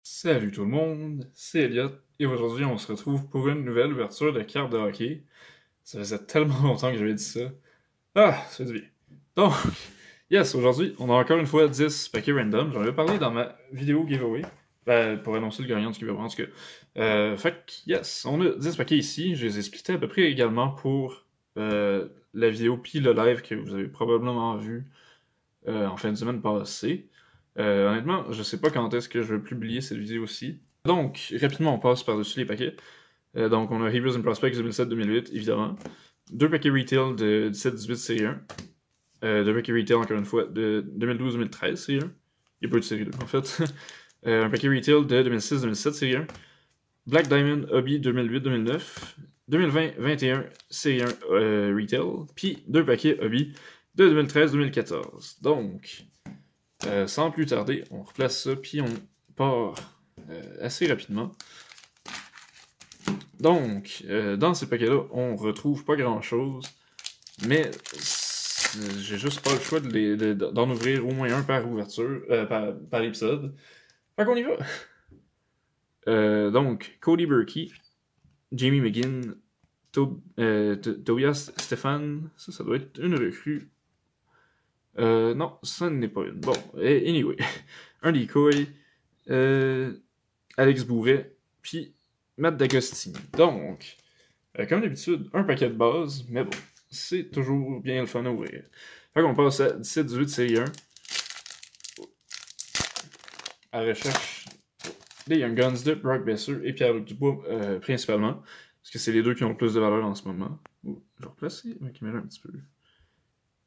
Salut tout le monde, c'est Elliot, et aujourd'hui on se retrouve pour une nouvelle ouverture de cartes de hockey. Ça faisait tellement longtemps que j'avais dit ça. Ah, c'est du bien. Donc, yes, aujourd'hui on a encore une fois 10 paquets random. J'en avais parlé dans ma vidéo giveaway, pour annoncer le gagnant du giveaway en tout cas. Fait que, yes, on a 10 paquets ici. Je les ai splittés à peu près également pour la vidéo puis le live que vous avez probablement vu en fin de semaine passée. Honnêtement, je sais pas quand est-ce que je vais publier cette vidéo-ci. Donc, rapidement, on passe par-dessus les paquets. Donc, on a Heroes and Prospects 2007-2008, évidemment. Deux paquets retail de 17-18 série 1. Deux paquets retail, encore une fois, de 2012-2013 série 1. Il n'y a pas eu de série 2, en fait. Un paquet retail de 2006-2007 série 1. Black Diamond Hobby 2008-2009. 2020-21 série 1 retail. Puis deux paquets Hobby de 2013-2014. Donc, sans plus tarder, on replace ça, puis on part assez rapidement. Donc, dans ces paquets-là, on retrouve pas grand-chose, mais j'ai juste pas le choix d'en ouvrir au moins un par ouverture, par épisode. Fait qu'on y va! Donc, Cody Berkey, Jamie McGinn, Tobias Stefan, ça doit être une recrue. Non, ça n'est pas une. Bon, anyway. Un decoy, Alex Bourret, puis Matt D'Agostini. Donc, comme d'habitude, un paquet de base, mais bon, c'est toujours bien le fun à ouvrir. Fait qu'on passe à 17-18 série 1. À recherche des Young Guns de Brock Besser et Pierre-Luc Dubois, principalement. Parce que c'est les deux qui ont le plus de valeur en ce moment. Je vais replacer ma caméra un petit peu.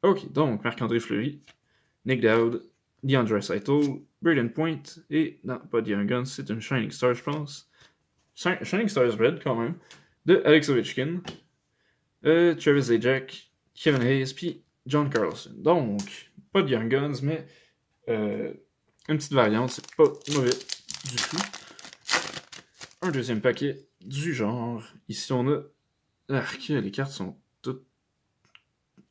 Ok, donc Marc-André Fleury, Nick Dowd, DeAndre Draisaitl, Braden Point, et non, pas de Young Guns, c'est une Shining Star, je pense. Shining Stars Red, quand même, de Alex Ovechkin, Travis Zajac, Kevin Hayes, puis John Carlson. Donc, pas de Young Guns, mais une petite variante, c'est pas mauvais du tout. Un deuxième paquet du genre. Ici, on a... les cartes sont toutes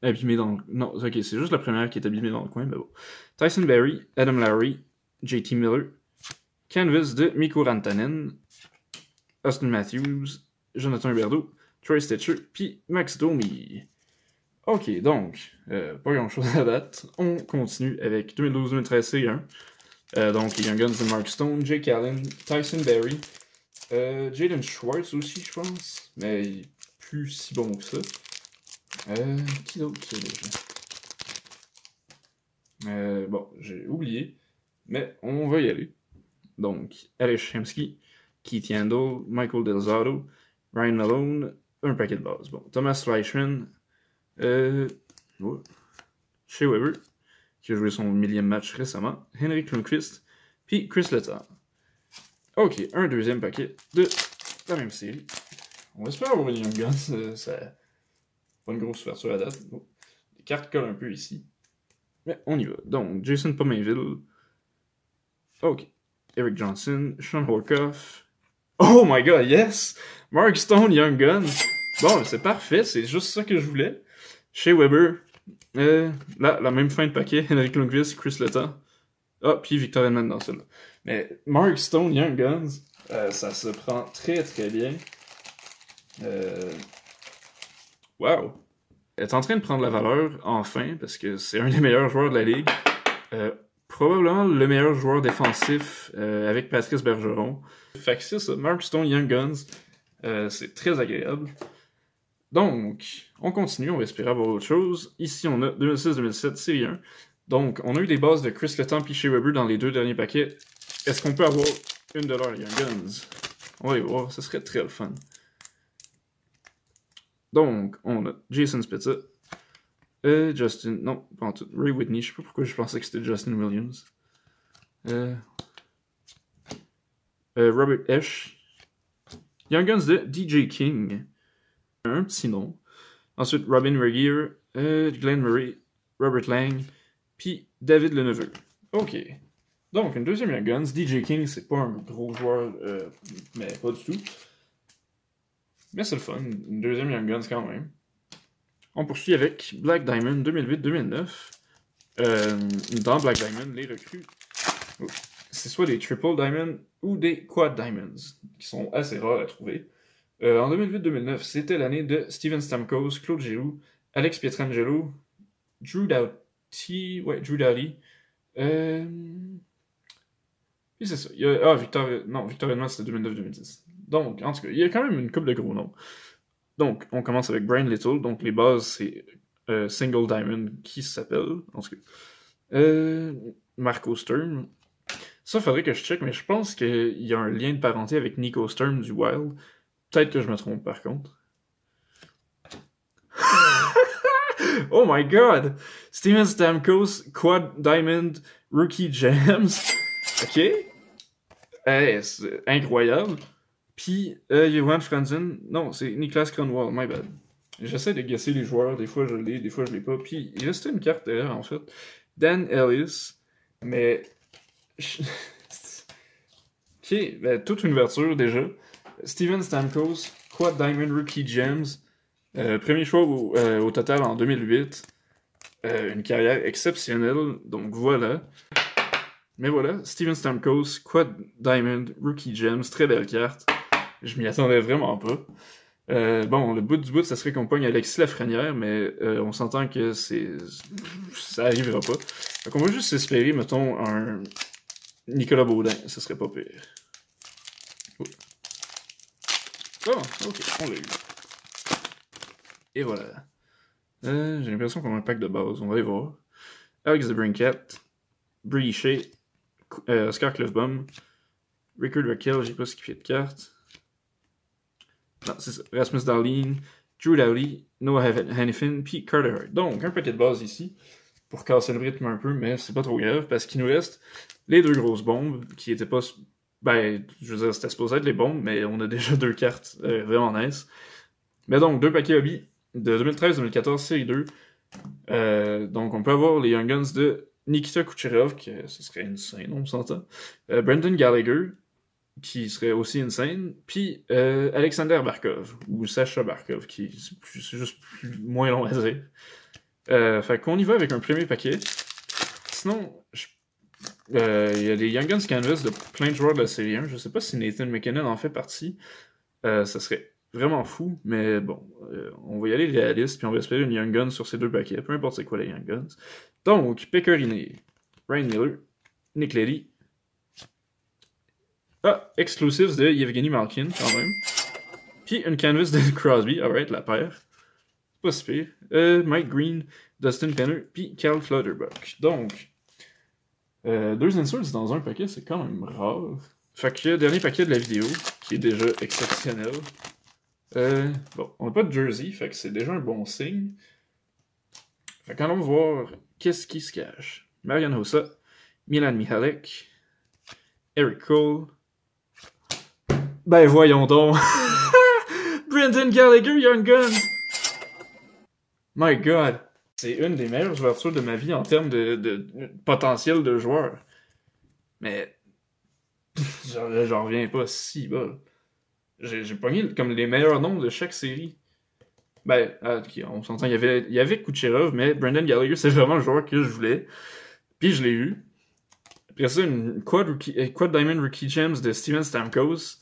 abîmé dans le... Non, ok, c'est juste la première qui est abîmée dans le coin, mais bon. Tyson Barrie, Adam Lowry, JT Miller, Canvas de Mikko Rantanen, Austin Matthews, Jonathan Huberdeau, Troy Stitcher, puis Max Domi. Ok, donc, pas grand-chose à date. On continue avec 2012-2013 C1. Donc, les Young Guns de Mark Stone, Jake Allen, Tyson Barrie, Jaden Schwartz aussi, je pense, mais il est plus si bon que ça. Qui d'autre ça déjà? Bon, j'ai oublié, mais on va y aller. Donc, Alex Shamsky, Keith Yandel, Michael Del Zotto, Ryan Malone, un paquet de base. Bon, Thomas Fleischmann, Shea Weber, qui a joué son millième match récemment, Henrik Lundqvist, puis Chris Letang. Ok, un deuxième paquet de la même série. On espère avoir une Young Guns, ça... Pas une grosse ouverture à date. Oh, les cartes collent un peu ici. Mais on y va. Donc, Jason Pominville. Ok. Eric Johnson. Sean Horkoff. Oh my god, yes! Mark Stone, Young Guns. Bon, c'est parfait. C'est juste ça que je voulais. Shea Weber. Là, la même fin de paquet. Henrik Lundqvist, Chris Letang. Ah, puis Victor Hedman dans celle-là. Mais Mark Stone, Young Guns, ça se prend très très bien. Wow! Elle est en train de prendre la valeur, enfin, parce que c'est un des meilleurs joueurs de la ligue. Probablement le meilleur joueur défensif avec Patrice Bergeron. Fait que c'est ça, Mark Stone, Young Guns, c'est très agréable. Donc, on continue, on va espérer avoir autre chose. Ici, on a 2006-2007, série 1. Donc, on a eu des bases de Chris Letang et Shea Weber dans les deux derniers paquets. Est-ce qu'on peut avoir une de leurs Young Guns? On va y voir, ce serait très le fun. Donc, on a Jason Spezza, Justin, non, pas en tout, Ray Whitney, je sais pas pourquoi je pensais que c'était Justin Williams. Robert Esch, Young Guns de DJ King, un petit nom. Ensuite, Robin Regier, Glenn Murray, Robert Lang, puis David Leneveux. Ok. Donc, une deuxième Young Guns. DJ King, c'est pas un gros joueur, mais pas du tout. Mais c'est le fun, une deuxième Young Guns quand même. On poursuit avec Black Diamond 2008-2009. Dans Black Diamond, les recrues... Oh, c'est soit des triple diamonds ou des quad diamonds, qui sont assez rares à trouver. En 2008-2009, c'était l'année de Steven Stamkos, Claude Giroux, Alex Pietrangelo, Drew Doughty, puis c'est ça. Victor Edmonds, c'était 2009-2010. Donc, en tout cas, il y a quand même une couple de gros noms. Donc, on commence avec Brian Little. Donc, les bases, c'est Single Diamond qui s'appelle, en tout cas. Marco Sturm. Ça, faudrait que je check, mais je pense qu'il y a un lien de parenté avec Nico Sturm du Wild. Peut-être que je me trompe, par contre. Oh my god! Steven Stamkos, Quad Diamond, Rookie Gems. Ok. C'est incroyable. Puis, Johan Franzen. Non, c'est Niklas Kronwall, my bad. J'essaie de guesser les joueurs, des fois je l'ai, des fois je l'ai pas. Puis, il restait une carte derrière, en fait. Dan Ellis. Mais. Ok, ben, toute une ouverture déjà. Steven Stamkos, Quad Diamond Rookie Gems. Premier choix au total en 2008. Une carrière exceptionnelle, donc voilà. Mais voilà, Steven Stamkos, Quad Diamond, Rookie Gems, très belle carte. Je m'y attendais vraiment pas. Bon, le bout du bout, ça serait qu'on pogne Alexis Lafrenière, mais on s'entend que ça arrivera pas. Donc on va juste espérer, mettons, un Nicolas Baudin, ça serait pas pire. Oh. Bon, ok, on l'a eu. Et voilà. J'ai l'impression qu'on a un pack de base, on va aller voir. Alex DeBrincat, Brady Shea, Oscar Klefbom, Rickard Rakell, j'ai pas ce qu'il fait de cartes. Non, c'est ça. Rasmus Dahlin, Drew Doughty, Noah Hannifin, puis Carter Hart. Donc, un paquet de base ici, pour casser le rythme un peu, mais c'est pas trop grave, parce qu'il nous reste les deux grosses bombes, qui étaient pas... Ben, je veux dire, c'était supposé être les bombes, mais on a déjà deux cartes vraiment nice. Mais donc, deux paquets hobby de 2013-2014, série 2. Donc, on peut avoir les Young Guns de Nikita Kucherov, que ce serait insane, on s'entend. Brendan Gallagher, qui serait aussi insane. Puis Alexander Barkov, ou Sacha Barkov, qui c'est juste moins long à dire. Fait qu'on y va avec un premier paquet. Sinon, il y a des Young Guns Canvas de plein de joueurs de la série 1. Je sais pas si Nathan McKinnon en fait partie. Ça serait vraiment fou, mais bon, on va y aller réaliste, puis on va espérer une Young Gun sur ces deux paquets, peu importe c'est quoi les Young Guns. Donc, Pecorine, Ryan Miller, Nick Leddy. Exclusives de Yevgeny Malkin, quand même. Puis une canvas de Crosby, alright, la paire. Pas si pire. Mike Green, Dustin Penner, puis Cal Clutterbuck. Donc, deux inserts dans un paquet, c'est quand même rare. Fait que dernier paquet de la vidéo, qui est déjà exceptionnel. Bon, on n'a pas de jersey, fait que c'est déjà un bon signe. Fait qu'allons voir qu'est-ce qui se cache. Marian Hossa, Milan Michalek, Eric Cole. Ben voyons donc. Brendan Gallagher, Young Guns. My God. C'est une des meilleures ouvertures de ma vie en termes de potentiel de joueur. Mais j'en reviens pas si bas. J'ai pogné comme les meilleurs noms de chaque série. Ben, okay, on s'entend, il y avait Kucherov, mais Brendan Gallagher, c'est vraiment le joueur que je voulais. Puis je l'ai eu. Après ça, une Quad Diamond Rookie Gems de Steven Stamkos,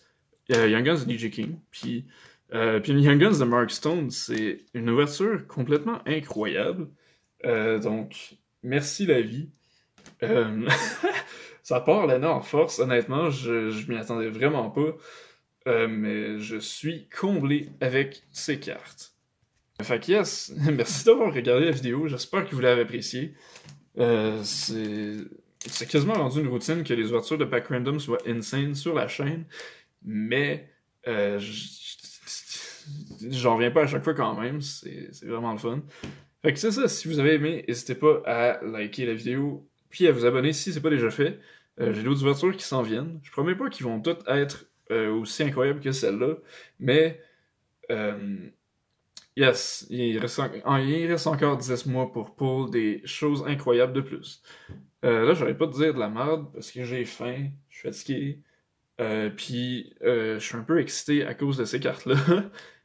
Young Guns de DJ King, puis une Young Guns de Mark Stone. C'est une ouverture complètement incroyable. Donc, merci la vie. Ça part là en force, honnêtement, je m'y attendais vraiment pas. Mais je suis comblé avec ces cartes. Fait que yes, merci d'avoir regardé la vidéo, j'espère que vous l'avez apprécié. C'est quasiment rendu une routine que les ouvertures de pack random soient insane sur la chaîne, mais j'en reviens pas à chaque fois quand même, c'est vraiment le fun. Fait que c'est ça, si vous avez aimé, n'hésitez pas à liker la vidéo, puis à vous abonner si c'est pas déjà fait. J'ai d'autres ouvertures qui s'en viennent, je promets pas qu'ils vont toutes être aussi incroyable que celle-là, mais yes, il reste encore 10 mois pour pull des choses incroyables de plus. Là, j'arrête pas de dire de la merde parce que j'ai faim, je suis fatigué, puis je suis un peu excité à cause de ces cartes-là.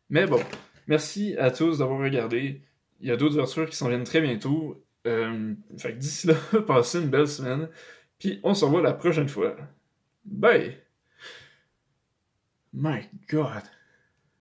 Mais bon, merci à tous d'avoir regardé. Il y a d'autres ouvertures qui s'en viennent très bientôt. Fait que d'ici là, passez une belle semaine. Puis on se revoit la prochaine fois. Bye! My God!